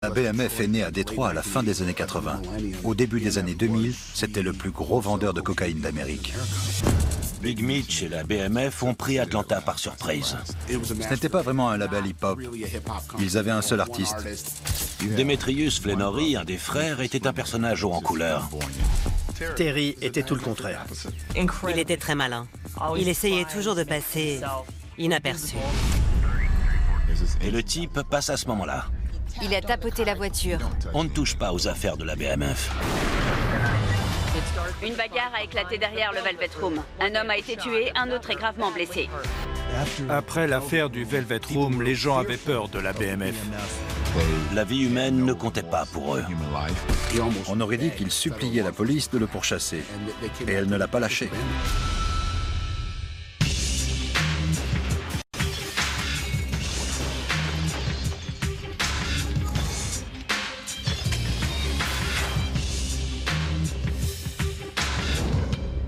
La BMF est née à Détroit à la fin des années 80. Au début des années 2000, c'était le plus gros vendeur de cocaïne d'Amérique. Big Mitch et la BMF ont pris Atlanta par surprise. Ce n'était pas vraiment un label hip-hop. Ils avaient un seul artiste. Demetrius Flannery, un des frères, était un personnage haut en couleur. Terry était tout le contraire. Il était très malin. Il essayait toujours de passer inaperçu. Et le type passe à ce moment-là. Il a tapoté la voiture. On ne touche pas aux affaires de la BMF. Une bagarre a éclaté derrière le Velvet Room. Un homme a été tué, un autre est gravement blessé. Après l'affaire du Velvet Room, les gens avaient peur de la BMF. La vie humaine ne comptait pas pour eux. On aurait dit qu'il suppliait la police de le pourchasser. Et elle ne l'a pas lâché.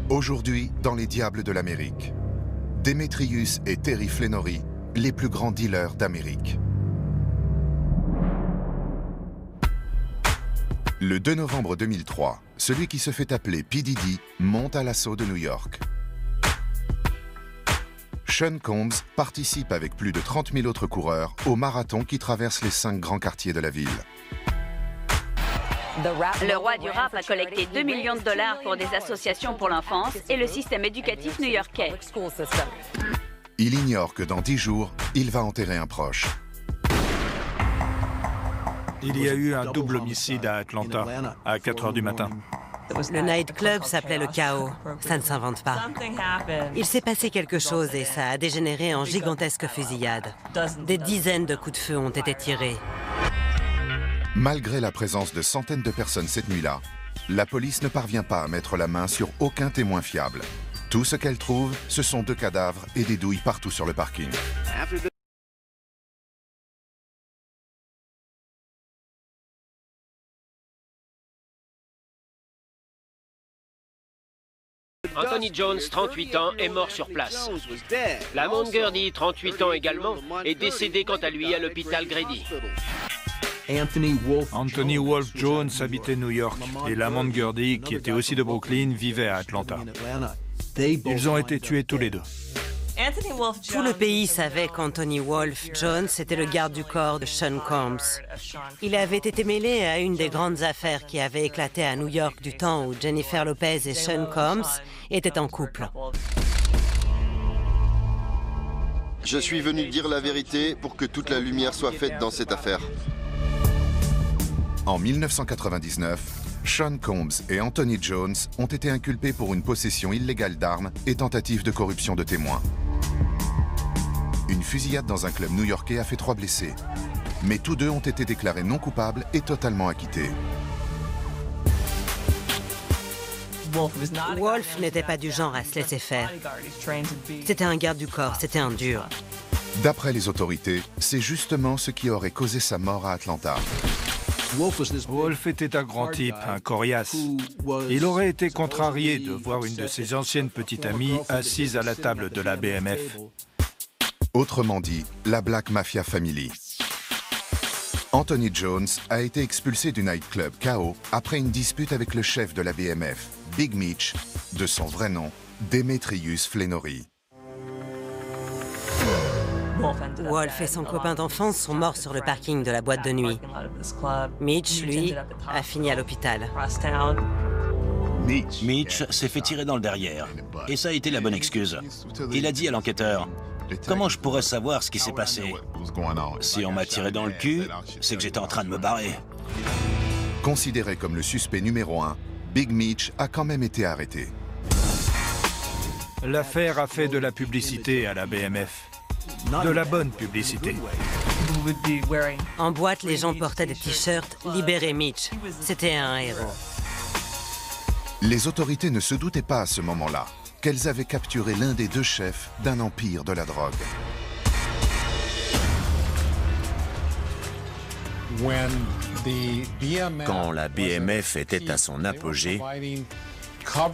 Aujourd'hui, dans les Diables de l'Amérique, Demetrius et Terry Flannery, les plus grands dealers d'Amérique. Le 2 novembre 2003, celui qui se fait appeler P. Diddy monte à l'assaut de New York. Sean Combs participe avec plus de 30 000 autres coureurs au marathon qui traverse les 5 grands quartiers de la ville. Le roi du rap a collecté 2 millions de dollars pour des associations pour l'enfance et le système éducatif new-yorkais. Il ignore que dans 10 jours, il va enterrer un proche. Il y a eu un double homicide à Atlanta, à 4 h du matin. Le nightclub s'appelait le Chaos. Ça ne s'invente pas. Il s'est passé quelque chose et ça a dégénéré en gigantesque fusillade. Des dizaines de coups de feu ont été tirés. Malgré la présence de centaines de personnes cette nuit-là, la police ne parvient pas à mettre la main sur aucun témoin fiable. Tout ce qu'elle trouve, ce sont 2 cadavres et des douilles partout sur le parking. Anthony Jones, 38 ans, est mort sur place. Lamont Gurdy, 38 ans également, est décédé quant à lui à l'hôpital Grady. Anthony Wolf Jones habitait New York et Lamont Gurdy, qui était aussi de Brooklyn, vivait à Atlanta. Ils ont été tués tous les deux. Tout le pays savait qu'Anthony Wolf Jones était le garde du corps de Sean Combs. Il avait été mêlé à une des grandes affaires qui avaient éclaté à New York du temps où Jennifer Lopez et Sean Combs étaient en couple. Je suis venu dire la vérité pour que toute la lumière soit faite dans cette affaire. En 1999, Sean Combs et Anthony Jones ont été inculpés pour une possession illégale d'armes et tentative de corruption de témoins. Une fusillade dans un club new-yorkais a fait 3 blessés. Mais tous 2 ont été déclarés non coupables et totalement acquittés. Wolf n'était pas du genre à se laisser faire. C'était un garde du corps, c'était un dur. D'après les autorités, c'est justement ce qui aurait causé sa mort à Atlanta. Wolf était un grand type, un coriace. Il aurait été contrarié de voir une de ses anciennes petites amies assise à la table de la BMF. Autrement dit, la Black Mafia Family. Anthony Jones a été expulsé du nightclub Chaos après une dispute avec le chef de la BMF, Big Mitch, de son vrai nom, Demetrius Flannery. Wolf et son copain d'enfance sont morts sur le parking de la boîte de nuit. Mitch, lui, a fini à l'hôpital. Mitch s'est fait tirer dans le derrière. Et ça a été la bonne excuse. Il a dit à l'enquêteur, « Comment je pourrais savoir ce qui s'est passé? Si on m'a tiré dans le cul, c'est que j'étais en train de me barrer. » Considéré comme le suspect numéro 1, Big Mitch a quand même été arrêté. L'affaire a fait de la publicité à la BMF. De la bonne publicité. En boîte, les gens portaient des t-shirts « Libérez Mitch ». C'était un héros. Les autorités ne se doutaient pas à ce moment-là qu'elles avaient capturé l'un des 2 chefs d'un empire de la drogue. Quand la BMF était à son apogée,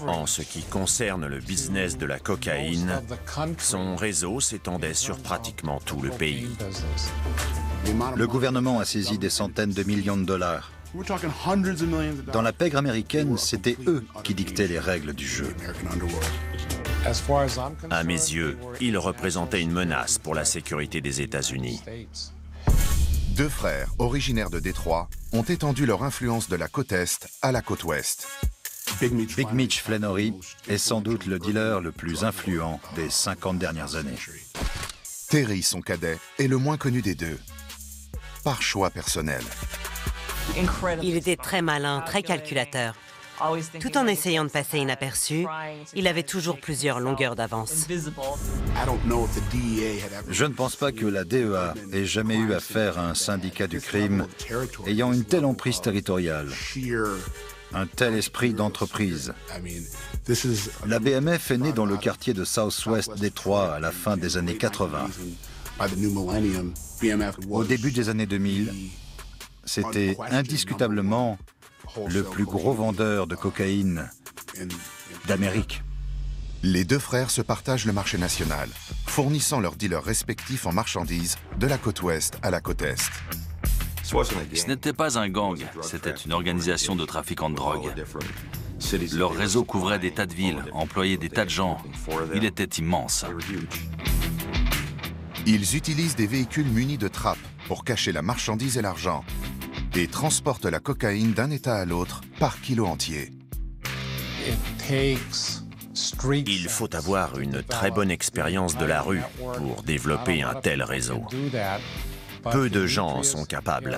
en ce qui concerne le business de la cocaïne, son réseau s'étendait sur pratiquement tout le pays. Le gouvernement a saisi des centaines de millions de dollars. Dans la pègre américaine, c'était eux qui dictaient les règles du jeu. À mes yeux, ils représentaient une menace pour la sécurité des États-Unis. Deux frères, originaires de Détroit, ont étendu leur influence de la côte Est à la côte Ouest. Big Mitch Flannery est sans doute le dealer le plus influent des 50 dernières années. Terry, son cadet, est le moins connu des deux, par choix personnel. Il était très malin, très calculateur. Tout en essayant de passer inaperçu, il avait toujours plusieurs longueurs d'avance. Je ne pense pas que la DEA ait jamais eu affaire à un syndicat du crime ayant une telle emprise territoriale, un tel esprit d'entreprise. La BMF est née dans le quartier de Southwest Détroit à la fin des années 80. Au début des années 2000, c'était indiscutablement le plus gros vendeur de cocaïne d'Amérique. Les deux frères se partagent le marché national, fournissant leurs dealers respectifs en marchandises de la côte ouest à la côte est. Ce n'était pas un gang, c'était une organisation de trafiquants de drogue. Leur réseau couvrait des tas de villes, employait des tas de gens. Il était immense. Ils utilisent des véhicules munis de trappes pour cacher la marchandise et l'argent et transportent la cocaïne d'un État à l'autre par kilo entier. Il faut avoir une très bonne expérience de la rue pour développer un tel réseau. Peu de gens en sont capables.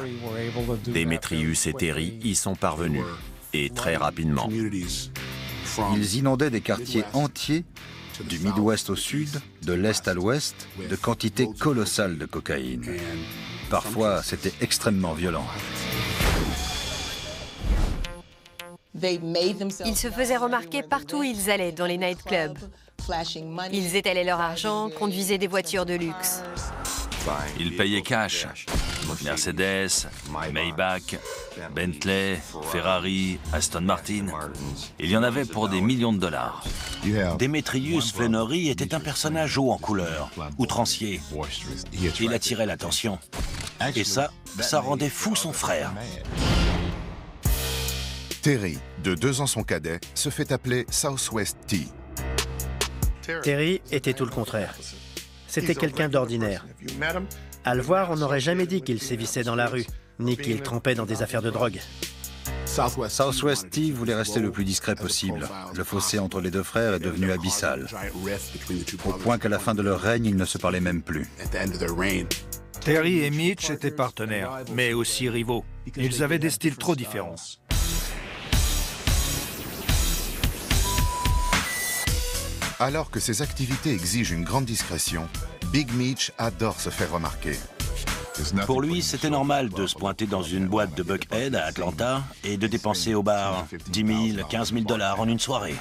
Démétrius et Terry y sont parvenus, et très rapidement. Ils inondaient des quartiers entiers, du Midwest au sud, de l'est à l'ouest, de quantités colossales de cocaïne. Parfois, c'était extrêmement violent. Ils se faisaient remarquer partout où ils allaient, dans les nightclubs. Ils étalaient leur argent, conduisaient des voitures de luxe. Ils payaient cash. Mercedes, Maybach, Bentley, Ferrari, Aston Martin. Il y en avait pour des millions de dollars. Démétrius Flannery était un personnage haut en couleur, outrancier. Il attirait l'attention. Et ça rendait fou son frère. Terry, de 2 ans son cadet, se fait appeler Southwest T. Terry était tout le contraire. C'était quelqu'un d'ordinaire. À le voir, on n'aurait jamais dit qu'il sévissait dans la rue, ni qu'il trempait dans des affaires de drogue. Southwest T voulait rester le plus discret possible. Le fossé entre les deux frères est devenu abyssal, au point qu'à la fin de leur règne, ils ne se parlaient même plus. Terry et Mitch étaient partenaires, mais aussi rivaux. Ils avaient des styles trop différents. Alors que ses activités exigent une grande discrétion, Big Mitch adore se faire remarquer. Pour lui, c'était normal de se pointer dans une boîte de Buckhead à Atlanta et de dépenser au bar 10 000, 15 000 dollars en une soirée.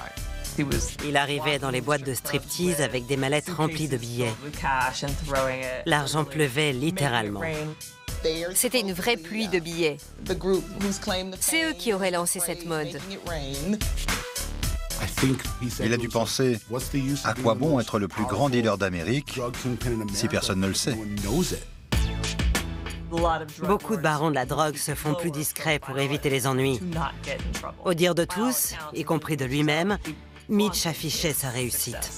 Il arrivait dans les boîtes de striptease avec des mallettes remplies de billets. L'argent pleuvait littéralement. C'était une vraie pluie de billets. C'est eux qui auraient lancé cette mode. Il a dû penser, à quoi bon être le plus grand dealer d'Amérique si personne ne le sait? Beaucoup de barons de la drogue se font plus discrets pour éviter les ennuis. Au dire de tous, y compris de lui-même, Mitch affichait sa réussite.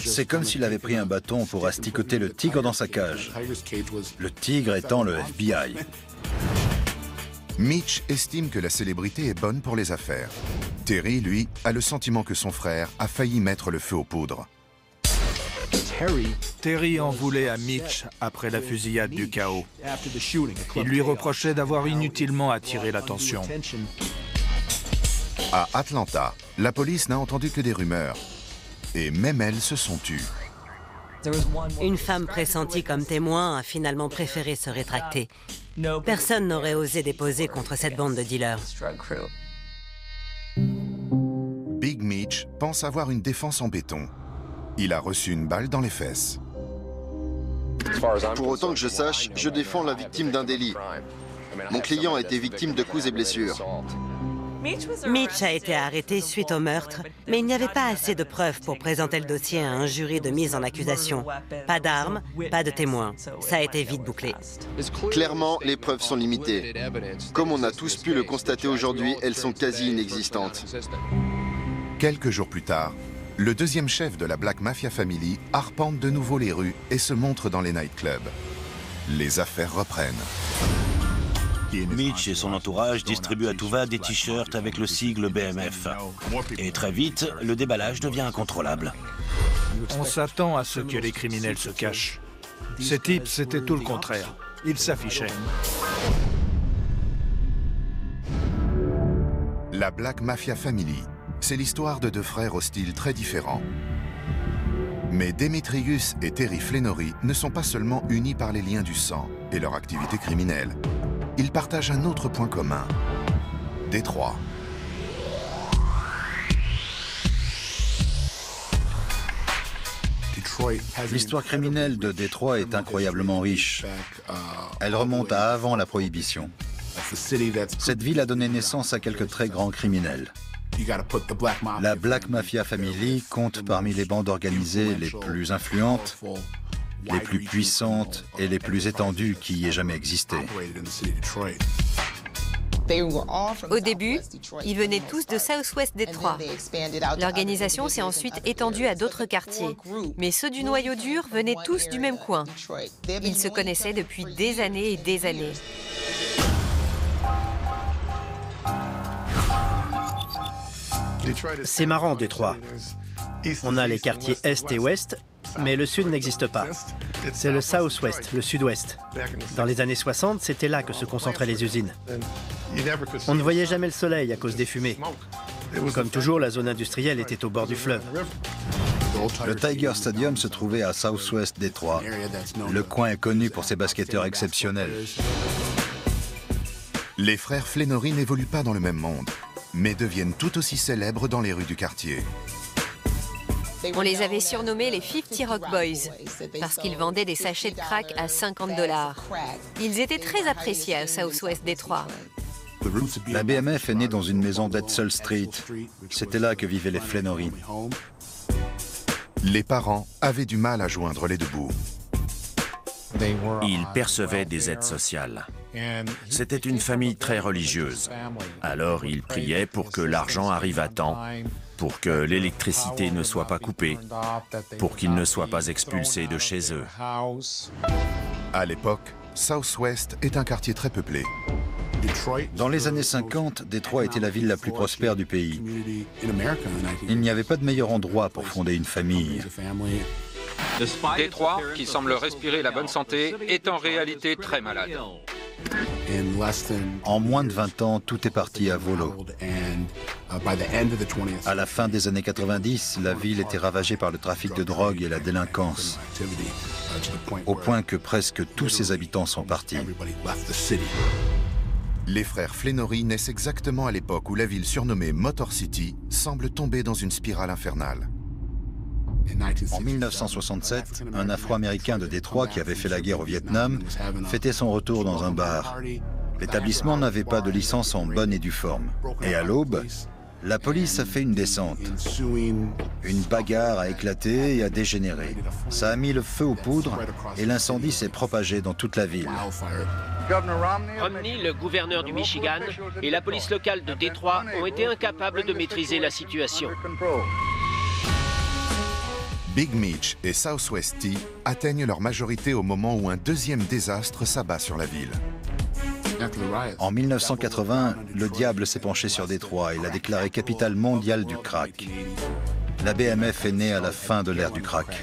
C'est comme s'il avait pris un bâton pour asticoter le tigre dans sa cage. Le tigre étant le FBI. Mitch estime que la célébrité est bonne pour les affaires. Terry, lui, a le sentiment que son frère a failli mettre le feu aux poudres. Terry en voulait à Mitch après la fusillade du chaos. Il lui reprochait d'avoir inutilement attiré l'attention. À Atlanta, la police n'a entendu que des rumeurs. Et même elles se sont tues. Une femme pressentie comme témoin a finalement préféré se rétracter. Personne n'aurait osé déposer contre cette bande de dealers. Big Mitch pense avoir une défense en béton. Il a reçu une balle dans les fesses. Pour autant que je sache, je défends la victime d'un délit. Mon client a été victime de coups et blessures. Mitch a été arrêté suite au meurtre, mais il n'y avait pas assez de preuves pour présenter le dossier à un jury de mise en accusation. Pas d'armes, pas de témoins. Ça a été vite bouclé. Clairement, les preuves sont limitées. Comme on a tous pu le constater aujourd'hui, elles sont quasi inexistantes. Quelques jours plus tard, le deuxième chef de la Black Mafia Family arpente de nouveau les rues et se montre dans les nightclubs. Les affaires reprennent. Mitch et son entourage distribuent à tout va des t-shirts avec le sigle BMF. Et très vite, le déballage devient incontrôlable. On s'attend à ce que les criminels se cachent. Ces types, c'était tout le contraire. Ils s'affichaient. La Black Mafia Family, c'est l'histoire de deux frères au style très différent. Mais Demetrius et Terry Flenory ne sont pas seulement unis par les liens du sang et leur activité criminelle. Ils partagent un autre point commun, Détroit. L'histoire criminelle de Détroit est incroyablement riche. Elle remonte à avant la Prohibition. Cette ville a donné naissance à quelques très grands criminels. La Black Mafia Family compte parmi les bandes organisées les plus influentes, les plus puissantes et les plus étendues qui aient jamais existé. Au début, ils venaient tous de Southwest Détroit. L'organisation s'est ensuite étendue à d'autres quartiers, mais ceux du noyau dur venaient tous du même coin. Ils se connaissaient depuis des années et des années. C'est marrant, Détroit. On a les quartiers Est et Ouest, mais le Sud n'existe pas. C'est le Southwest, le Sud-Ouest. Dans les années 60, c'était là que se concentraient les usines. On ne voyait jamais le soleil à cause des fumées. Comme toujours, la zone industrielle était au bord du fleuve. Le Tiger Stadium se trouvait à Southwest Détroit. Le coin est connu pour ses basketteurs exceptionnels. Les frères Flenory n'évoluent pas dans le même monde, mais deviennent tout aussi célèbres dans les rues du quartier. On les avait surnommés les 50 Rock Boys parce qu'ils vendaient des sachets de crack à $50. Ils étaient très appréciés à Southwest Détroit. La BMF est née dans une maison d'Edsel Street. C'était là que vivaient les Flenory. Les parents avaient du mal à joindre les deux bouts. Ils percevaient des aides sociales. C'était une famille très religieuse. Alors ils priaient pour que l'argent arrive à temps, pour que l'électricité ne soit pas coupée, pour qu'ils ne soient pas expulsés de chez eux. À l'époque, Southwest est un quartier très peuplé. Dans les années 50, Détroit était la ville la plus prospère du pays. Il n'y avait pas de meilleur endroit pour fonder une famille. Détroit, qui semble respirer la bonne santé, est en réalité très malade. En moins de 20 ans, tout est parti à volo. À la fin des années 90, la ville était ravagée par le trafic de drogue et la délinquance, au point que presque tous ses habitants sont partis. Les frères Flenory naissent exactement à l'époque où la ville surnommée Motor City semble tomber dans une spirale infernale. En 1967, un Afro-Américain de Détroit qui avait fait la guerre au Vietnam fêtait son retour dans un bar. L'établissement n'avait pas de licence en bonne et due forme. Et à l'aube, la police a fait une descente. Une bagarre a éclaté et a dégénéré. Ça a mis le feu aux poudres et l'incendie s'est propagé dans toute la ville. Romney, le gouverneur du Michigan, et la police locale de Détroit ont été incapables de maîtriser la situation. Big Mitch et Southwest T atteignent leur majorité au moment où un deuxième désastre s'abat sur la ville. En 1980, le diable s'est penché sur Détroit et l'a déclaré capitale mondiale du crack. La BMF est née à la fin de l'ère du crack.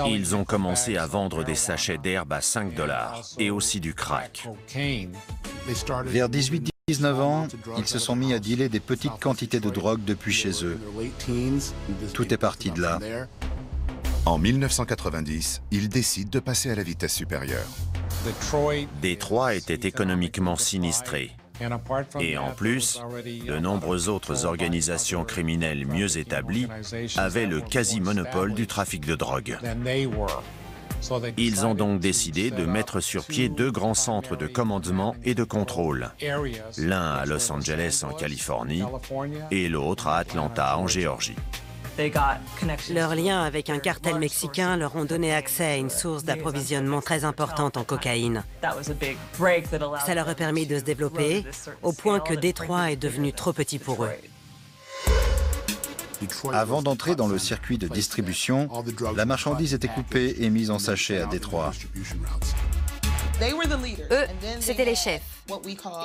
Ils ont commencé à vendre des sachets d'herbe à $5 et aussi du crack. Vers 18-19 ans, ils se sont mis à dealer des petites quantités de drogue depuis chez eux. Tout est parti de là. En 1990, ils décident de passer à la vitesse supérieure. Détroit était économiquement sinistré. Et en plus, de nombreuses autres organisations criminelles mieux établies avaient le quasi-monopole du trafic de drogue. Ils ont donc décidé de mettre sur pied 2 grands centres de commandement et de contrôle, l'un à Los Angeles en Californie et l'autre à Atlanta en Géorgie. Leurs liens avec un cartel mexicain leur ont donné accès à une source d'approvisionnement très importante en cocaïne. Ça leur a permis de se développer au point que Détroit est devenu trop petit pour eux. Avant d'entrer dans le circuit de distribution, la marchandise était coupée et mise en sachet à Détroit. Eux, c'étaient les chefs.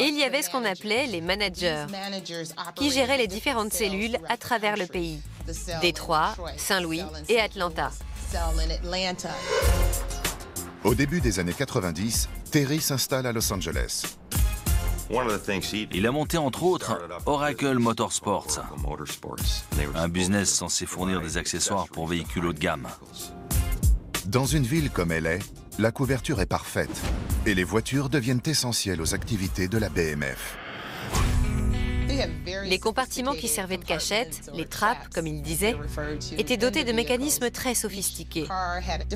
Et il y avait ce qu'on appelait les managers, qui géraient les différentes cellules à travers le pays. Détroit, Saint-Louis et Atlanta. Au début des années 90, Terry s'installe à Los Angeles. Il a monté entre autres Oracle Motorsports, un business censé fournir des accessoires pour véhicules haut de gamme. Dans une ville comme LA, la couverture est parfaite et les voitures deviennent essentielles aux activités de la BMF. Les compartiments qui servaient de cachette, les trappes, comme ils disaient, étaient dotés de mécanismes très sophistiqués.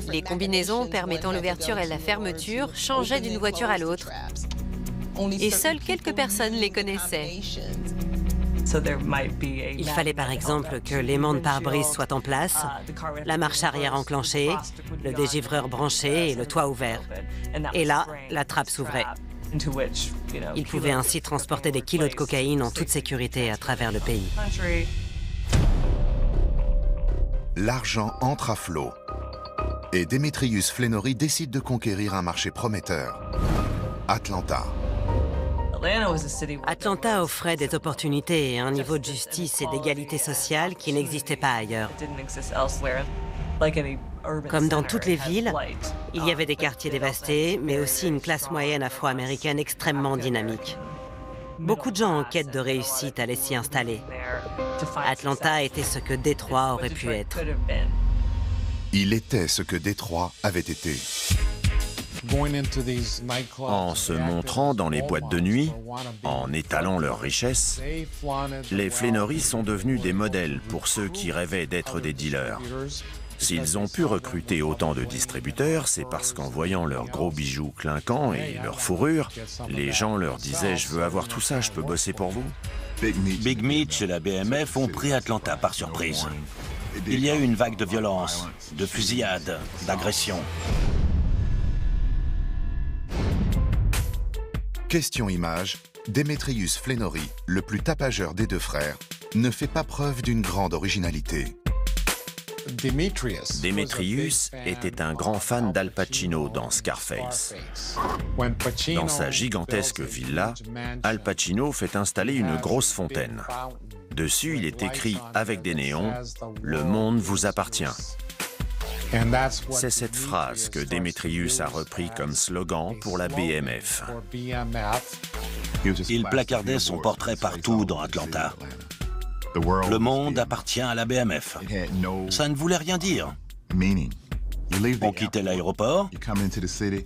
Les combinaisons permettant l'ouverture et la fermeture changeaient d'une voiture à l'autre. Et seules quelques personnes les connaissaient. Il fallait par exemple que l'aimant de pare-brise soit en place, la marche arrière enclenchée, le dégivreur branché et le toit ouvert. Et là, la trappe s'ouvrait. Ils pouvaient ainsi transporter des kilos de cocaïne en toute sécurité à travers le pays. L'argent entre à flot. Et Demetrius Flenory décide de conquérir un marché prometteur. Atlanta. Atlanta offrait des opportunités et un niveau de justice et d'égalité sociale qui n'existait pas ailleurs. Comme dans toutes les villes, il y avait des quartiers dévastés, mais aussi une classe moyenne afro-américaine extrêmement dynamique. Beaucoup de gens en quête de réussite allaient s'y installer. Atlanta était ce que Détroit aurait pu être. Il était ce que Détroit avait été. En se montrant dans les boîtes de nuit, en étalant leurs richesses, les Flenory sont devenus des modèles pour ceux qui rêvaient d'être des dealers. S'ils ont pu recruter autant de distributeurs, c'est parce qu'en voyant leurs gros bijoux clinquants et leurs fourrures, les gens leur disaient « Je veux avoir tout ça, je peux bosser pour vous ». Big Mitch et la BMF ont pris Atlanta par surprise. Il y a eu une vague de violence, de fusillades, d'agressions. Question image, Demetrius Flenory, le plus tapageur des 2 frères, ne fait pas preuve d'une grande originalité. Demetrius était un grand fan d'Al Pacino dans Scarface. Dans sa gigantesque villa, Al Pacino fait installer une grosse fontaine. Dessus, il est écrit avec des néons « Le monde vous appartient ». C'est cette phrase que Demetrius a repris comme slogan pour la BMF. Il placardait son portrait partout dans Atlanta. Le monde appartient à la BMF. Ça ne voulait rien dire. On quittait l'aéroport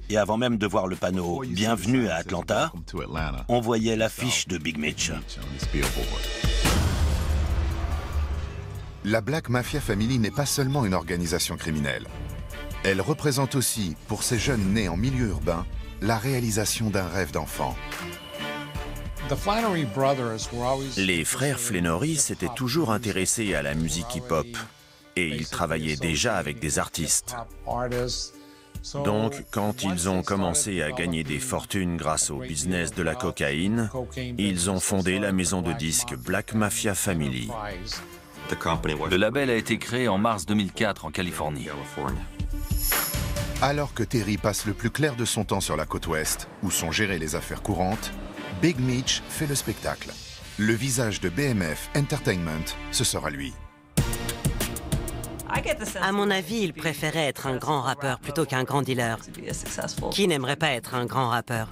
et avant même de voir le panneau « Bienvenue à Atlanta », on voyait l'affiche de Big Mitch. La Black Mafia Family n'est pas seulement une organisation criminelle. Elle représente aussi, pour ces jeunes nés en milieu urbain, la réalisation d'un rêve d'enfant. Les frères Flenory s'étaient toujours intéressés à la musique hip-hop et ils travaillaient déjà avec des artistes. Donc, quand ils ont commencé à gagner des fortunes grâce au business de la cocaïne, ils ont fondé la maison de disques Black Mafia Family. Le label a été créé en mars 2004 en Californie. Alors que Terry passe le plus clair de son temps sur la côte ouest, où sont gérées les affaires courantes, Big Mitch fait le spectacle. Le visage de BMF Entertainment, ce sera lui. À mon avis, il préférait être un grand rappeur plutôt qu'un grand dealer. Qui n'aimerait pas être un grand rappeur?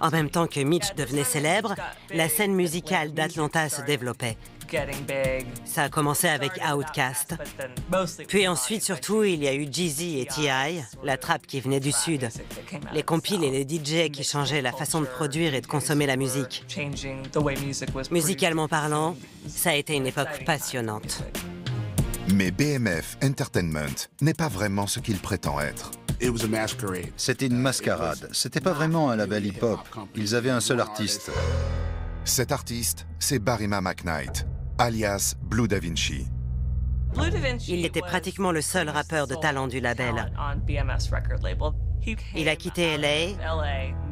En même temps que Mitch devenait célèbre, la scène musicale d'Atlanta se développait. Ça a commencé avec Outkast. Puis ensuite, surtout, il y a eu Jeezy et T.I., la trappe qui venait du Sud. Les compiles et les DJ qui changeaient la façon de produire et de consommer la musique. Musicalement parlant, ça a été une époque passionnante. Mais BMF Entertainment n'est pas vraiment ce qu'il prétend être. C'était une mascarade. C'était pas vraiment un label hip-hop. Ils avaient un seul artiste. Cet artiste, c'est Barima McKnight, alias Blue Da Vinci. Il était pratiquement le seul rappeur de talent du label. Il a quitté LA,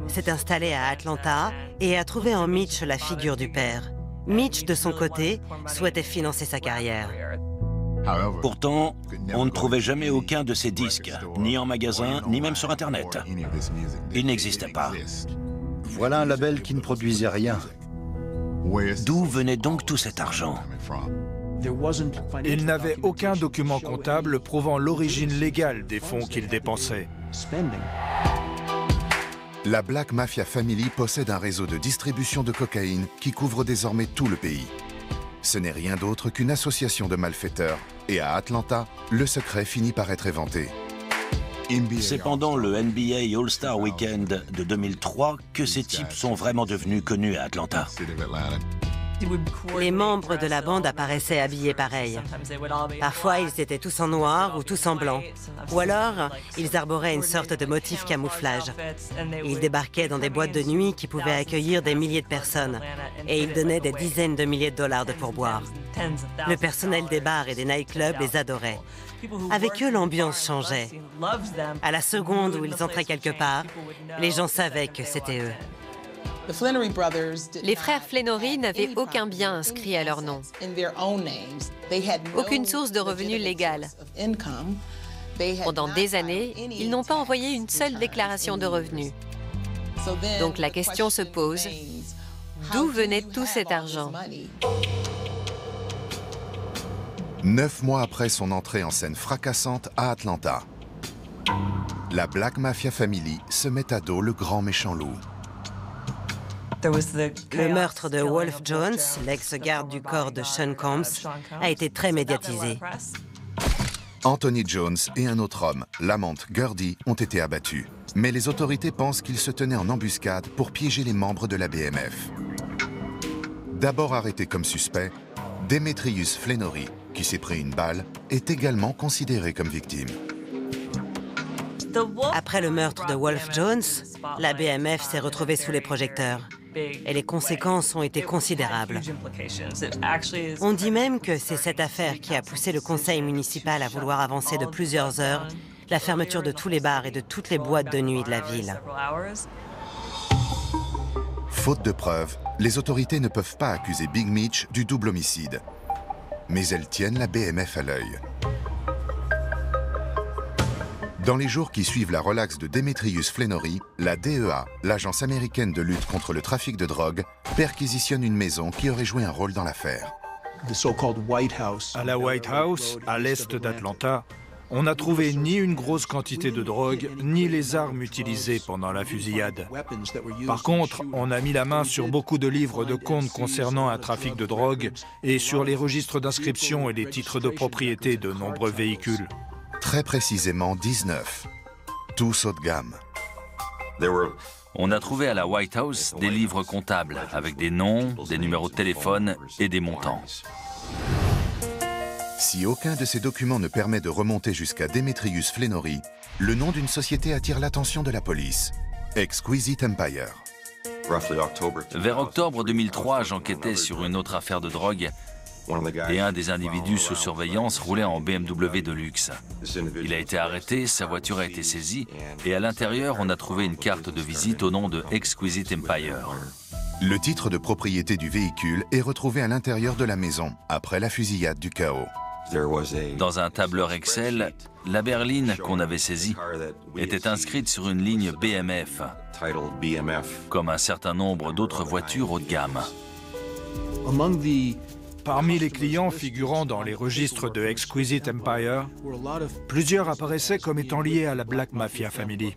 s'est installé à Atlanta et a trouvé en Mitch la figure du père. Mitch, de son côté, souhaitait financer sa carrière. Pourtant, on ne trouvait jamais aucun de ces disques, ni en magasin, ni même sur Internet. Ils n'existaient pas. Voilà un label qui ne produisait rien. D'où venait donc tout cet argent? Il n'avait aucun document comptable prouvant l'origine légale des fonds qu'il dépensait. La Black Mafia Family possède un réseau de distribution de cocaïne qui couvre désormais tout le pays. Ce n'est rien d'autre qu'une association de malfaiteurs, et à Atlanta, le secret finit par être éventé. C'est pendant le NBA All-Star Weekend de 2003 que ces types sont vraiment devenus connus à Atlanta. Les membres de la bande apparaissaient habillés pareil. Parfois, ils étaient tous en noir ou tous en blanc. Ou alors, ils arboraient une sorte de motif camouflage. Ils débarquaient dans des boîtes de nuit qui pouvaient accueillir des milliers de personnes. Et ils donnaient des dizaines de milliers de dollars de pourboire. Le personnel des bars et des nightclubs les adorait. Avec eux, l'ambiance changeait. À la seconde où ils entraient quelque part, les gens savaient que c'était eux. Les frères Flenory n'avaient aucun bien inscrit à leur nom. Aucune source de revenus légale. Pendant des années, ils n'ont pas envoyé une seule déclaration de revenus. Donc la question se pose, d'où venait tout cet argent? 9 mois après son entrée en scène fracassante à Atlanta, la Black Mafia Family se met à dos le grand méchant loup. Le meurtre de Wolf Jones, l'ex-garde du corps de Sean Combs, a été très médiatisé. Anthony Jones et un autre homme, Lamont Gurdy, ont été abattus. Mais les autorités pensent qu'ils se tenaient en embuscade pour piéger les membres de la BMF. D'abord arrêté comme suspect, Demetrius Flenory, qui s'est pris une balle, est également considéré comme victime. Après le meurtre de Wolf Jones, la BMF s'est retrouvée sous les projecteurs. Et les conséquences ont été considérables. On dit même que c'est cette affaire qui a poussé le conseil municipal à vouloir avancer de plusieurs heures la fermeture de tous les bars et de toutes les boîtes de nuit de la ville. Faute de preuves, les autorités ne peuvent pas accuser Big Mitch du double homicide. Mais elles tiennent la BMF à l'œil. Dans les jours qui suivent la relaxe de Demetrius Flenory, la DEA, l'agence américaine de lutte contre le trafic de drogue, perquisitionne une maison qui aurait joué un rôle dans l'affaire. À la White House, à l'est d'Atlanta, on n'a trouvé ni une grosse quantité de drogue, ni les armes utilisées pendant la fusillade. Par contre, on a mis la main sur beaucoup de livres de comptes concernant un trafic de drogue et sur les registres d'inscription et les titres de propriété de nombreux véhicules. Très précisément 19. Tous haut de gamme. On a trouvé à la White House des livres comptables avec des noms, des numéros de téléphone et des montants. Si aucun de ces documents ne permet de remonter jusqu'à Demetrius Flenory, le nom d'une société attire l'attention de la police. Exquisite Empire. Vers octobre 2003, j'enquêtais sur une autre affaire de drogue et un des individus sous surveillance roulait en BMW de luxe. Il a été arrêté, sa voiture a été saisie et à l'intérieur, on a trouvé une carte de visite au nom de Exquisite Empire. Le titre de propriété du véhicule est retrouvé à l'intérieur de la maison après la fusillade du chaos. Dans un tableur Excel, la berline qu'on avait saisie était inscrite sur une ligne BMF, comme un certain nombre d'autres voitures haut de gamme. Parmi les clients figurant dans les registres de Exquisite Empire, plusieurs apparaissaient comme étant liés à la Black Mafia Family.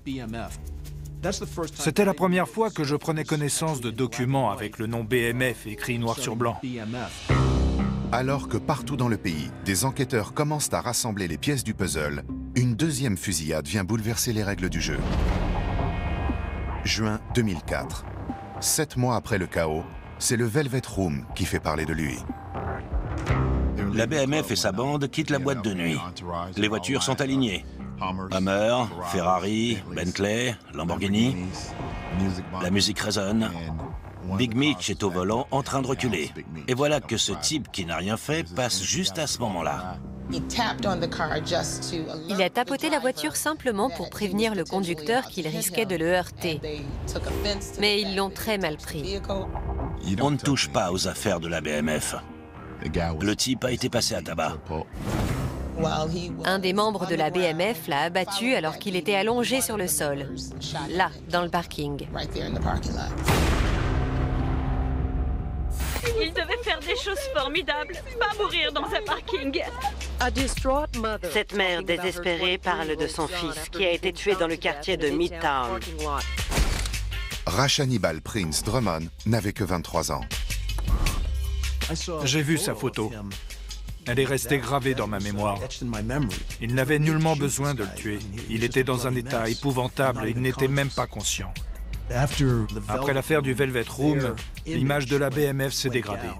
C'était la première fois que je prenais connaissance de documents avec le nom BMF écrit noir sur blanc. Alors que partout dans le pays, des enquêteurs commencent à rassembler les pièces du puzzle, une deuxième fusillade vient bouleverser les règles du jeu. Juin 2004. 7 mois après le chaos, c'est le Velvet Room qui fait parler de lui. La BMF et sa bande quittent la boîte de nuit. Les voitures sont alignées. Hummer, Ferrari, Bentley, Lamborghini. La musique résonne. Big Mitch est au volant en train de reculer. Et voilà que ce type qui n'a rien fait passe juste à ce moment-là. Il a tapoté la voiture simplement pour prévenir le conducteur qu'il risquait de le heurter. Mais ils l'ont très mal pris. On ne touche pas aux affaires de la BMF. Le type a été passé à tabac. Un des membres de la BMF l'a abattu alors qu'il était allongé sur le sol, là, dans le parking. Il devait faire des choses formidables, pas mourir dans un parking. Cette mère désespérée parle de son fils qui a été tué dans le quartier de Midtown. Rashanibal Prince Drummond n'avait que 23 ans. J'ai vu sa photo. Elle est restée gravée dans ma mémoire. Il n'avait nullement besoin de le tuer. Il était dans un état épouvantable et il n'était même pas conscient. Après l'affaire du Velvet Room, l'image de la BMF s'est dégradée.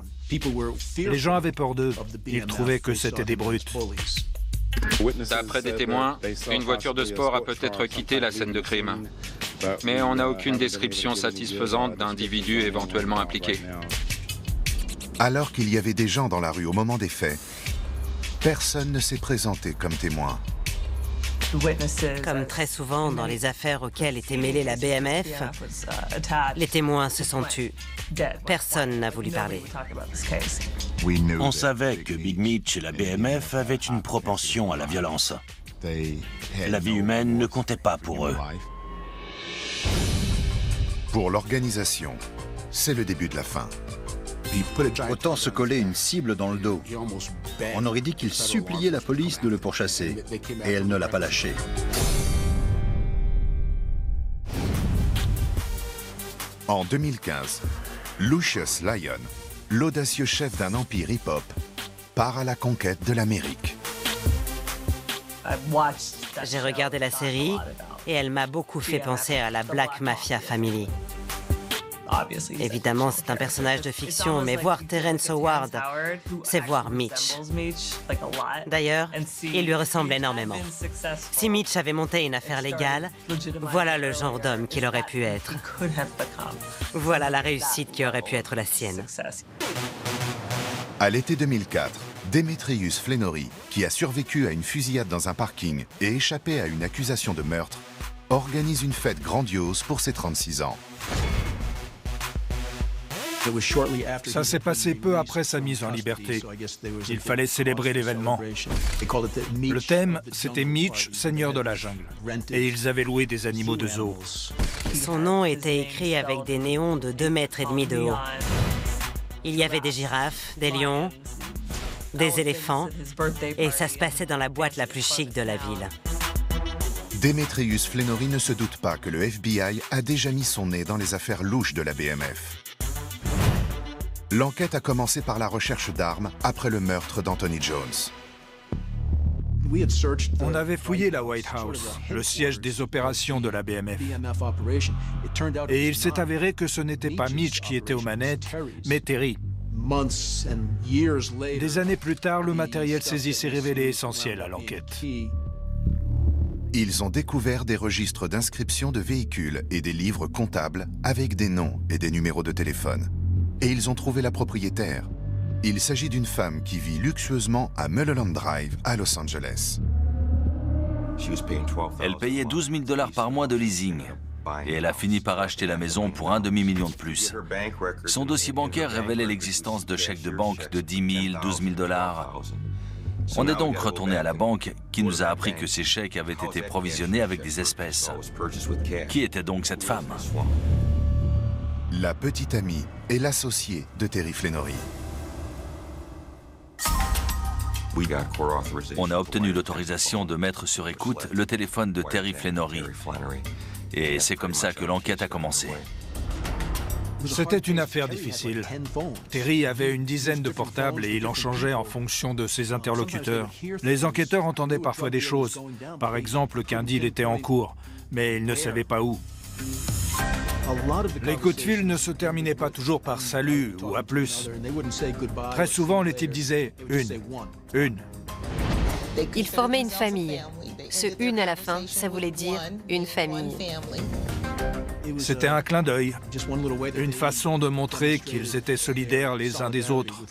Les gens avaient peur d'eux. Ils trouvaient que c'était des brutes. D'après des témoins, une voiture de sport a peut-être quitté la scène de crime. Mais on n'a aucune description satisfaisante d'individus éventuellement impliqués. Alors qu'il y avait des gens dans la rue au moment des faits, personne ne s'est présenté comme témoin. Comme très souvent dans les affaires auxquelles était mêlée la BMF, les témoins se sont tus. Personne n'a voulu parler. On savait que Big Mitch et la BMF avaient une propension à la violence. La vie humaine ne comptait pas pour eux. Pour l'organisation, c'est le début de la fin. Autant se coller une cible dans le dos. On aurait dit qu'il suppliait la police de le pourchasser, et elle ne l'a pas lâché. En 2015, Lucius Lyon, l'audacieux chef d'un empire hip-hop, part à la conquête de l'Amérique. J'ai regardé la série et elle m'a beaucoup fait penser à la Black Mafia Family. Évidemment, c'est un personnage de fiction, mais voir Terrence Howard, c'est voir Mitch. D'ailleurs, il lui ressemble énormément. Si Mitch avait monté une affaire légale, voilà le genre d'homme qu'il aurait pu être. Voilà la réussite qui aurait pu être la sienne. À l'été 2004, Demetrius Flenory, qui a survécu à une fusillade dans un parking et échappé à une accusation de meurtre, organise une fête grandiose pour ses 36 ans. Ça s'est passé peu après sa mise en liberté. Il fallait célébrer l'événement. Le thème, c'était Mitch, seigneur de la jungle. Et ils avaient loué des animaux de zoo. Son nom était écrit avec des néons de 2,5 mètres de haut. Il y avait des girafes, des lions, des éléphants, et ça se passait dans la boîte la plus chic de la ville. Demetrius Flenory ne se doute pas que le FBI a déjà mis son nez dans les affaires louches de la BMF. L'enquête a commencé par la recherche d'armes après le meurtre d'Anthony Jones. On avait fouillé la White House, le siège des opérations de la BMF. Et il s'est avéré que ce n'était pas Mitch qui était aux manettes, mais Terry. Des années plus tard, le matériel saisi s'est révélé essentiel à l'enquête. Ils ont découvert des registres d'inscription de véhicules et des livres comptables avec des noms et des numéros de téléphone. Et ils ont trouvé la propriétaire. Il s'agit d'une femme qui vit luxueusement à Mulholland Drive, à Los Angeles. Elle payait 12 000 $ par mois de leasing. Et elle a fini par acheter la maison pour $1,5 million de plus. Son dossier bancaire révélait l'existence de chèques de banque de 10 000, 12 000 $. On est donc retourné à la banque qui nous a appris que ces chèques avaient été provisionnés avec des espèces. Qui était donc cette femme? La petite amie est l'associée de Terry Flenory. On a obtenu l'autorisation de mettre sur écoute le téléphone de Terry Flenory. Et c'est comme ça que l'enquête a commencé. C'était une affaire difficile. Terry avait une dizaine de portables et il en changeait en fonction de ses interlocuteurs. Les enquêteurs entendaient parfois des choses. Par exemple, qu'un deal était en cours, mais ils ne savaient pas où. Les coups de fil ne se terminaient pas toujours par « salut » ou « à plus ». Très souvent, les types disaient « une ». Ils formaient une famille. Ce « une » à la fin, ça voulait dire une famille. C'était un clin d'œil, une façon de montrer qu'ils étaient solidaires les uns des autres.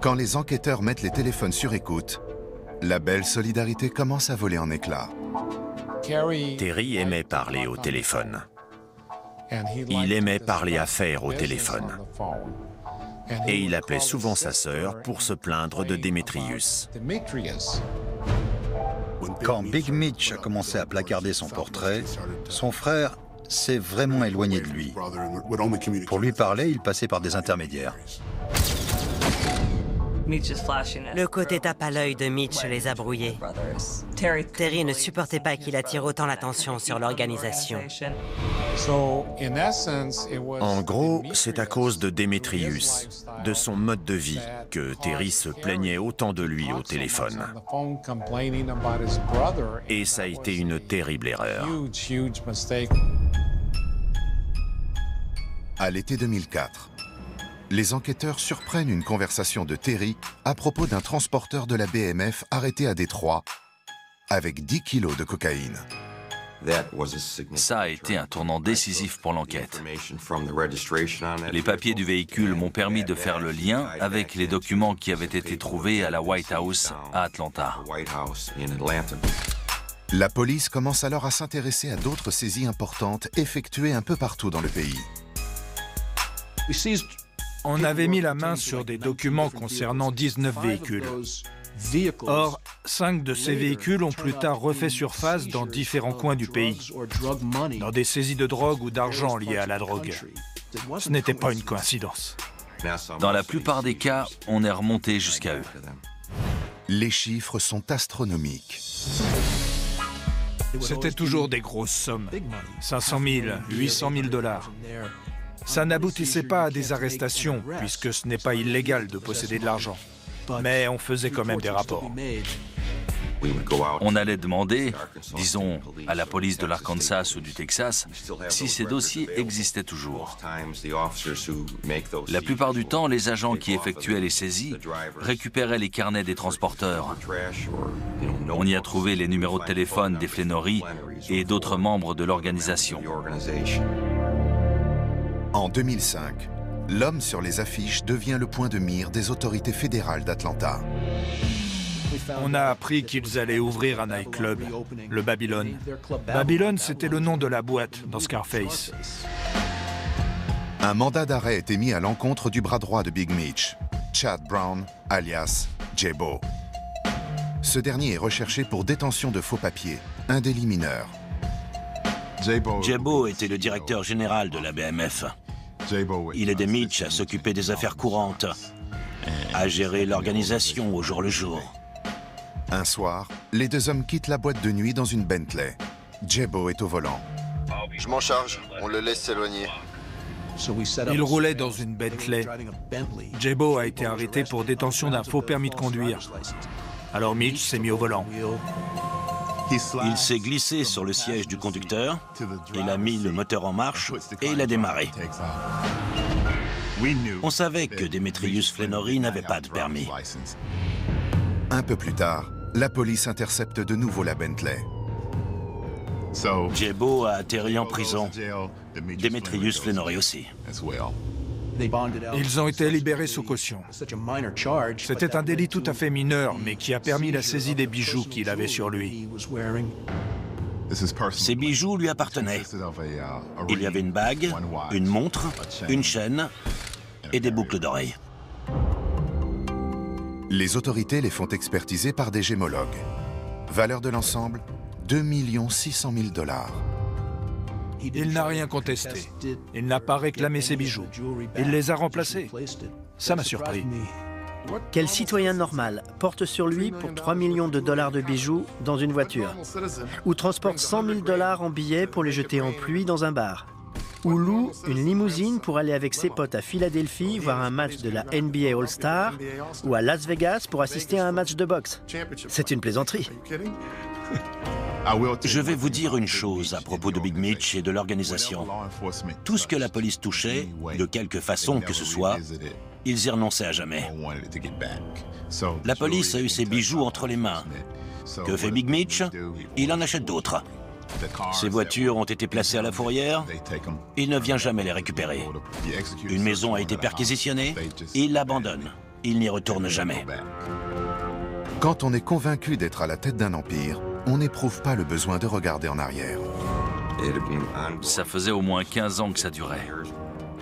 Quand les enquêteurs mettent les téléphones sur écoute, la belle solidarité commence à voler en éclats. Terry aimait parler au téléphone. Il aimait parler affaires au téléphone. Et il appelait souvent sa sœur pour se plaindre de Démétrius. Quand Big Mitch a commencé à placarder son portrait, son frère s'est vraiment éloigné de lui. Pour lui parler, il passait par des intermédiaires. Le côté tape à l'œil de Mitch les a brouillés. Terry ne supportait pas qu'il attire autant l'attention sur l'organisation. En gros, c'est à cause de Démétrius, de son mode de vie, que Terry se plaignait autant de lui au téléphone. Et ça a été une terrible erreur. À l'été 2004, les enquêteurs surprennent une conversation de Terry à propos d'un transporteur de la BMF arrêté à Détroit avec 10 kilos de cocaïne. Ça a été un tournant décisif pour l'enquête. Les papiers du véhicule m'ont permis de faire le lien avec les documents qui avaient été trouvés à la White House à Atlanta. La police commence alors à s'intéresser à d'autres saisies importantes effectuées un peu partout dans le pays. On avait mis la main sur des documents concernant 19 véhicules. Or, 5 de ces véhicules ont plus tard refait surface dans différents coins du pays, dans des saisies de drogue ou d'argent liées à la drogue. Ce n'était pas une coïncidence. Dans la plupart des cas, on est remonté jusqu'à eux. Les chiffres sont astronomiques. C'était toujours des grosses sommes. 500 000, 800 000 $. Ça n'aboutissait pas à des arrestations, puisque ce n'est pas illégal de posséder de l'argent. Mais on faisait quand même des rapports. On allait demander, disons, à la police de l'Arkansas ou du Texas, si ces dossiers existaient toujours. La plupart du temps, les agents qui effectuaient les saisies récupéraient les carnets des transporteurs. On y a trouvé les numéros de téléphone des Flannery et d'autres membres de l'organisation. En 2005, l'homme sur les affiches devient le point de mire des autorités fédérales d'Atlanta. On a appris qu'ils allaient ouvrir un nightclub, le Babylon. Babylon, c'était le nom de la boîte dans Scarface. Un mandat d'arrêt est émis à l'encontre du bras droit de Big Mitch, Chad Brown, alias J-Bo. Ce dernier est recherché pour détention de faux papiers, un délit mineur. J-Bo était le directeur général de la BMF. Il aidait Mitch à s'occuper des affaires courantes, à gérer l'organisation au jour le jour. Un soir, les deux hommes quittent la boîte de nuit dans une Bentley. J-Bo est au volant. Je m'en charge, on le laisse s'éloigner. Il roulait dans une Bentley. J-Bo a été arrêté pour détention d'un faux permis de conduire. Alors Mitch s'est mis au volant. Il s'est glissé sur le siège du conducteur, il a mis le moteur en marche et il a démarré. On savait que Démétrius Flannery n'avait pas de permis. Un peu plus tard, la police intercepte de nouveau la Bentley. J-Bo a atterri en prison. Démétrius Flannery aussi. Ils ont été libérés sous caution. C'était un délit tout à fait mineur, mais qui a permis la saisie des bijoux qu'il avait sur lui. Ces bijoux lui appartenaient. Il y avait une bague, une montre, une chaîne et des boucles d'oreilles. Les autorités les font expertiser par des gémologues. Valeur de l'ensemble, 2 600 000 $. Il n'a rien contesté. Il n'a pas réclamé ses bijoux. Il les a remplacés. Ça m'a surpris. Quel citoyen normal porte sur lui pour 3 millions de dollars de bijoux dans une voiture? Ou transporte 100 000 $ en billets pour les jeter en pluie dans un bar? Ou loue une limousine pour aller avec ses potes à Philadelphie voir un match de la NBA All-Star ou à Las Vegas pour assister à un match de boxe? C'est une plaisanterie. Je vais vous dire une chose à propos de Big Mitch et de l'organisation. Tout ce que la police touchait, de quelque façon que ce soit, ils y renonçaient à jamais. La police a eu ses bijoux entre les mains. Que fait Big Mitch? Il en achète d'autres. Ces voitures ont été placées à la fourrière, il ne vient jamais les récupérer. Une maison a été perquisitionnée, il l'abandonne. Il n'y retourne jamais. Quand on est convaincu d'être à la tête d'un empire, on n'éprouve pas le besoin de regarder en arrière. Ça faisait au moins 15 ans que ça durait.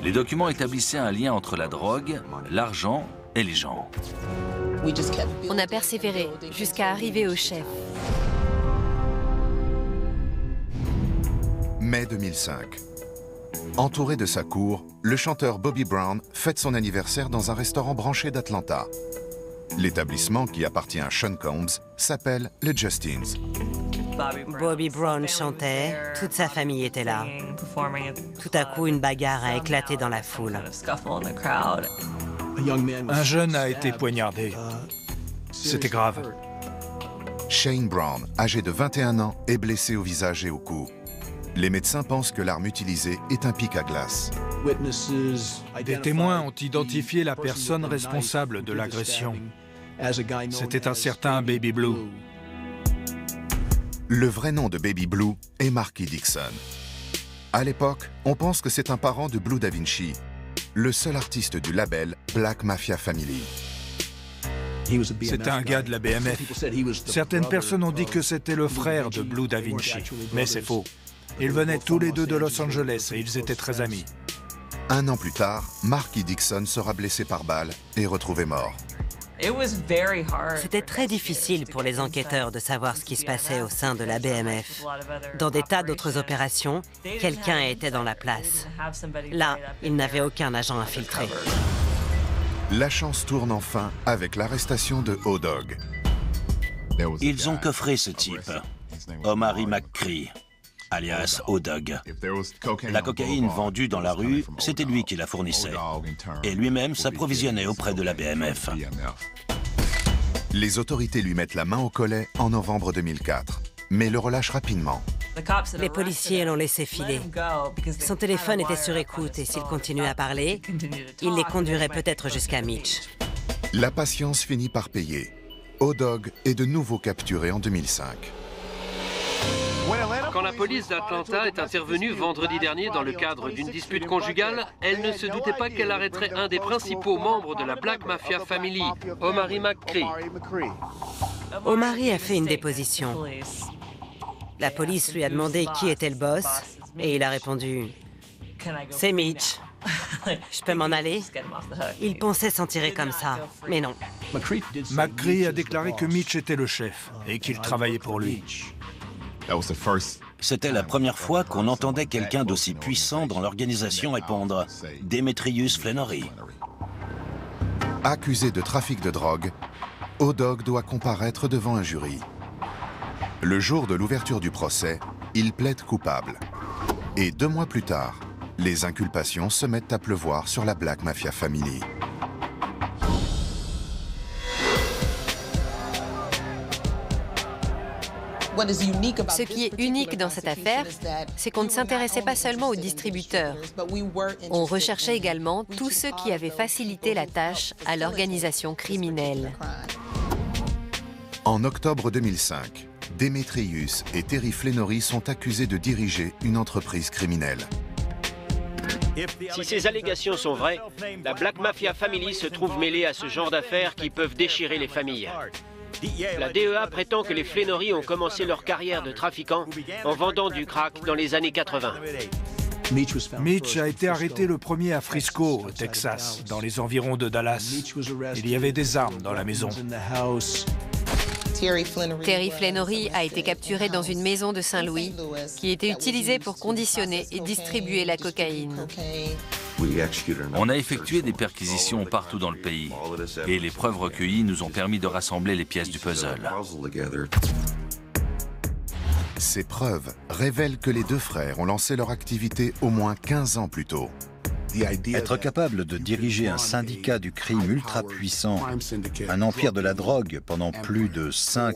Les documents établissaient un lien entre la drogue, l'argent et les gens. On a persévéré jusqu'à arriver au chef. Mai 2005. Entouré de sa cour, le chanteur Bobby Brown fête son anniversaire dans un restaurant branché d'Atlanta. L'établissement, qui appartient à Sean Combs, s'appelle le Justins. Bobby Brown chantait, toute sa famille était là. Tout à coup, une bagarre a éclaté dans la foule. Un jeune a été poignardé. C'était grave. Shane Brown, âgé de 21 ans, est blessé au visage et au cou. Les médecins pensent que l'arme utilisée est un pic à glace. Des témoins ont identifié la personne responsable de l'agression. C'était un certain Baby Blue. Le vrai nom de Baby Blue est Marky Dixon. À l'époque, on pense que c'est un parent de Blue Da Vinci, le seul artiste du label Black Mafia Family. C'était un gars de la BMF. Certaines personnes ont dit que c'était le frère de Blue Da Vinci, mais c'est faux. Ils venaient tous les deux de Los Angeles et ils étaient très amis. Un an plus tard, Marky Dixon sera blessé par balle et retrouvé mort. C'était très difficile pour les enquêteurs de savoir ce qui se passait au sein de la BMF. Dans des tas d'autres opérations, quelqu'un était dans la place. Là, ils n'avaient aucun agent infiltré. La chance tourne enfin avec l'arrestation de O-Dog. Ils ont coffré ce type, Omari McCree, alias O-Dog. La cocaïne vendue dans la rue, c'était lui qui la fournissait. Et lui-même s'approvisionnait auprès de la BMF. Les autorités lui mettent la main au collet en novembre 2004, mais le relâchent rapidement. Les policiers l'ont laissé filer. Son téléphone était sur écoute et s'il continuait à parler, il les conduirait peut-être jusqu'à Mitch. La patience finit par payer. O-Dog est de nouveau capturé en 2005. Quand la police d'Atlanta est intervenue vendredi dernier dans le cadre d'une dispute conjugale, elle ne se doutait pas qu'elle arrêterait un des principaux membres de la Black Mafia Family, Omari McCree. Omari a fait une déposition. La police lui a demandé qui était le boss et il a répondu « C'est Mitch. Je peux m'en aller ?» Il pensait s'en tirer comme ça, mais non. McCree a déclaré que Mitch était le chef et qu'il travaillait pour lui. C'était la première fois qu'on entendait quelqu'un d'aussi puissant dans l'organisation répondre « Demetrius Flannery ». Accusé de trafic de drogue, O-Dog doit comparaître devant un jury. Le jour de l'ouverture du procès, il plaide coupable. Et 2 mois plus tard, les inculpations se mettent à pleuvoir sur la Black Mafia Family. Ce qui est unique dans cette affaire, c'est qu'on ne s'intéressait pas seulement aux distributeurs. On recherchait également tous ceux qui avaient facilité la tâche à l'organisation criminelle. En octobre 2005, Demetrius et Terry Flannery sont accusés de diriger une entreprise criminelle. Si ces allégations sont vraies, la Black Mafia Family se trouve mêlée à ce genre d'affaires qui peuvent déchirer les familles. La DEA prétend que les Flannery ont commencé leur carrière de trafiquants en vendant du crack dans les années 80. Mitch a été arrêté le 1er à Frisco, au Texas, dans les environs de Dallas. Il y avait des armes dans la maison. Terry Flannery a été capturé dans une maison de Saint-Louis qui était utilisée pour conditionner et distribuer la cocaïne. On a effectué des perquisitions partout dans le pays et les preuves recueillies nous ont permis de rassembler les pièces du puzzle. Ces preuves révèlent que les 2 frères ont lancé leur activité au moins 15 ans plus tôt. Être capable de diriger un syndicat du crime ultra puissant, un empire de la drogue pendant plus de 5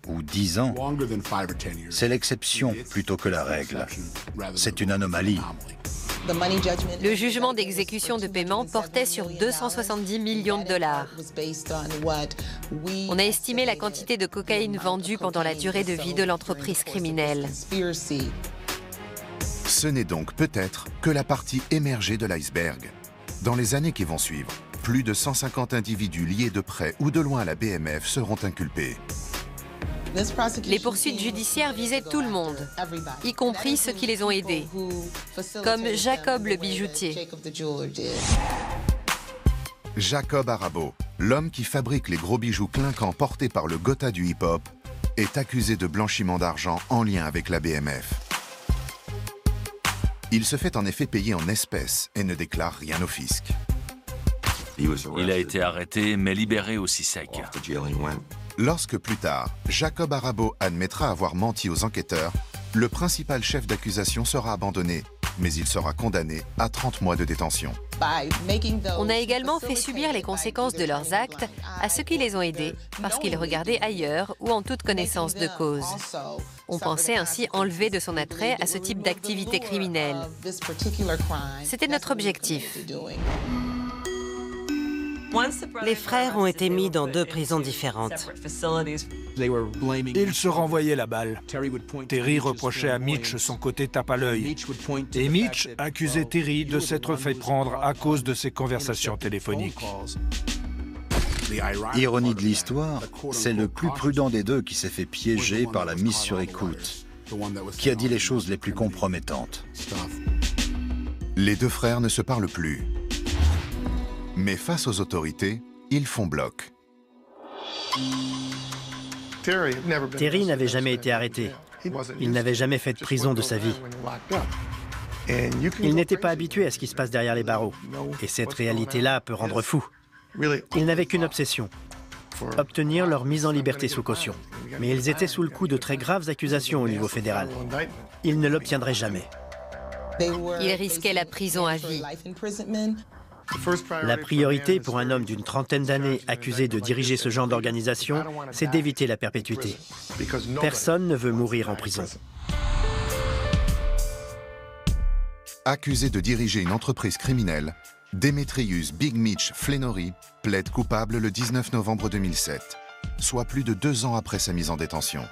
ou 10 ans, c'est l'exception plutôt que la règle. C'est une anomalie. Le jugement d'exécution de paiement portait sur 270 millions de dollars. On a estimé la quantité de cocaïne vendue pendant la durée de vie de l'entreprise criminelle. Ce n'est donc peut-être que la partie émergée de l'iceberg. Dans les années qui vont suivre, plus de 150 individus liés de près ou de loin à la BMF seront inculpés. Les poursuites judiciaires visaient tout le monde, y compris ceux qui les ont aidés, comme Jacob le bijoutier. Jacob Arabo, l'homme qui fabrique les gros bijoux clinquants portés par le Gotha du hip-hop, est accusé de blanchiment d'argent en lien avec la BMF. Il se fait en effet payer en espèces et ne déclare rien au fisc. Il a été arrêté, mais libéré aussi sec. Lorsque plus tard, Jacob Arabo admettra avoir menti aux enquêteurs, le principal chef d'accusation sera abandonné, mais il sera condamné à 30 mois de détention. On a également fait subir les conséquences de leurs actes à ceux qui les ont aidés parce qu'ils regardaient ailleurs ou en toute connaissance de cause. On pensait ainsi enlever de son attrait à ce type d'activité criminelle. C'était notre objectif. Les frères ont été mis dans 2 prisons différentes. Ils se renvoyaient la balle. Terry reprochait à Mitch son côté tape à l'œil. Et Mitch accusait Terry de s'être fait prendre à cause de ses conversations téléphoniques. Ironie de l'histoire, c'est le plus prudent des deux qui s'est fait piéger par la mise sur écoute, qui a dit les choses les plus compromettantes. Les 2 frères ne se parlent plus. Mais face aux autorités, ils font bloc. Terry n'avait jamais été arrêté. Il n'avait jamais fait de prison de sa vie. Il n'était pas habitué à ce qui se passe derrière les barreaux. Et cette réalité-là peut rendre fou. Il n'avait qu'une obsession, obtenir leur mise en liberté sous caution. Mais ils étaient sous le coup de très graves accusations au niveau fédéral. Ils ne l'obtiendraient jamais. Ils risquaient la prison à vie. La priorité pour un homme d'une trentaine d'années accusé de diriger ce genre d'organisation, c'est d'éviter la perpétuité. Personne ne veut mourir en prison. Accusé de diriger une entreprise criminelle, Demetrius Big Mitch Flenory plaide coupable le 19 novembre 2007, soit plus de 2 ans après sa mise en détention.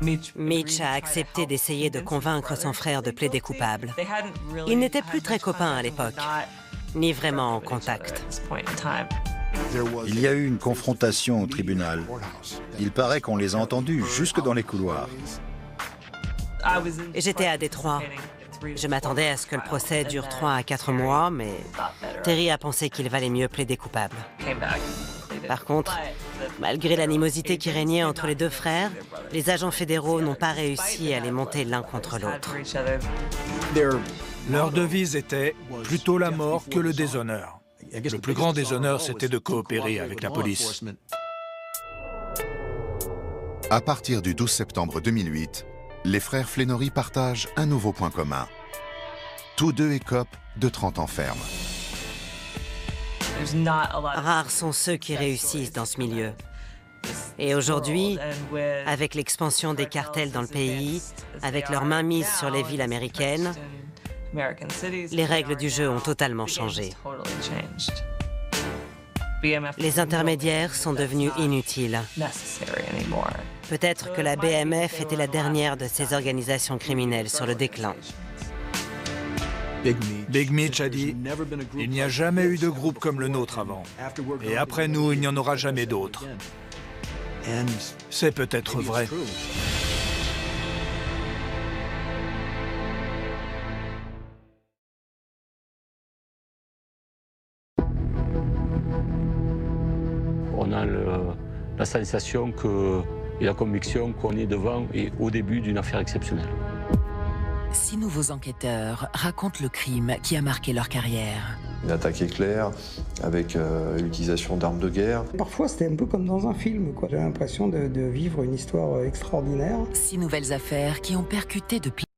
Mitch a accepté d'essayer de convaincre son frère de plaider coupable. Ils n'étaient plus très copains à l'époque, ni vraiment en contact. Il y a eu une confrontation au tribunal. Il paraît qu'on les a entendus jusque dans les couloirs. J'étais à Détroit. Je m'attendais à ce que le procès dure 3 à 4 mois, mais Terry a pensé qu'il valait mieux plaider coupable. Par contre, malgré l'animosité qui régnait entre les 2 frères, les agents fédéraux n'ont pas réussi à les monter l'un contre l'autre. Leur devise était plutôt la mort que le déshonneur. Le plus grand déshonneur, c'était de coopérer avec la police. À partir du 12 septembre 2008, les frères Flenory partagent un nouveau point commun. Tous 2 écopent de 30 ans ferme. Rares sont ceux qui réussissent dans ce milieu. Et aujourd'hui, avec l'expansion des cartels dans le pays, avec leur mainmise sur les villes américaines, les règles du jeu ont totalement changé. Les intermédiaires sont devenus inutiles. Peut-être que la BMF était la dernière de ces organisations criminelles sur le déclin. Big Mitch a dit « Il n'y a jamais eu de groupe comme le nôtre avant. Et après nous, il n'y en aura jamais d'autres. » C'est peut-être vrai. On a la sensation et la conviction qu'on est devant et au début d'une affaire exceptionnelle. 6 nouveaux enquêteurs racontent le crime qui a marqué leur carrière. Une attaque éclair avec l'utilisation d'armes de guerre. Parfois, c'était un peu comme dans un film, quoi. J'ai l'impression de vivre une histoire extraordinaire. 6 nouvelles affaires qui ont percuté depuis